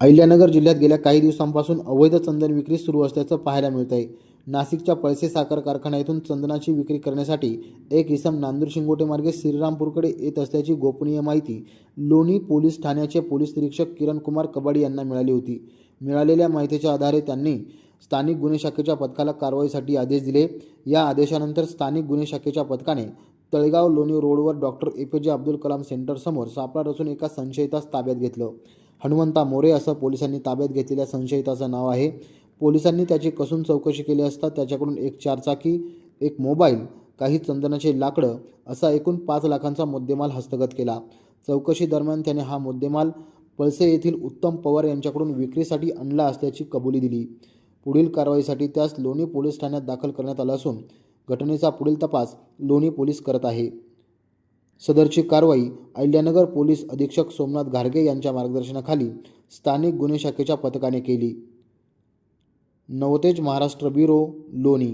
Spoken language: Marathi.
अहिल्यानगर जिल्ह्यात गेल्या काही दिवसांपासून अवैध चंदन विक्री सुरू असल्याचं पाहायला मिळत आहे। नाशिकच्या पळसे साखर कारखान्यातून चंदनाची विक्री करण्यासाठी एक इसम नांदूर शिंगोटे मार्गे श्रीरामपूरकडे येत असल्याची गोपनीय माहिती लोणी पोलीस ठाण्याचे पोलीस निरीक्षक किरण कुमार कबाडी यांना मिळाली होती। मिळालेल्या माहितीच्या आधारे त्यांनी स्थानिक गुन्हे शाखेच्या पथकाला कारवाईसाठी आदेश दिले। या आदेशानंतर स्थानिक गुन्हे शाखेच्या पथकाने तळेगाव लोणी रोडवर doctor APJ Abdul Kalam centre समोर सापळा रचून एका संशयितास ताब्यात घेतलं। हनुमंता मोरे असं पोलिसांनी ताब्यात घेतलेल्या संशयिताचं नाव आहे। पोलिसांनी त्याची कसून चौकशी केली असता त्याच्याकडून एक 4 चाकी, एक मोबाईल, काही चंदनाचे लाकडं असा एकूण 5 लाखांचा मुद्देमाल हस्तगत केला। चौकशी दरम्यान त्याने हा मुद्देमाल पळसे येथील उत्तम पवार यांच्याकडून विक्रीसाठी आणला असल्याची कबुली दिली। पुढील कारवाईसाठी त्यास लोणी पोलीस ठाण्यात दाखल करण्यात आलं असून घटनेचा पुढील तपास लोणी पोलीस करत आहे। सदरची कारवाई अहिल्यानगर पोलीस अधीक्षक सोमनाथ घारगे यांच्या मार्गदर्शनाखाली स्थानिक गुन्हे शाखेच्या पथकाने केली। नवतेज महाराष्ट्र ब्युरो, लोणी।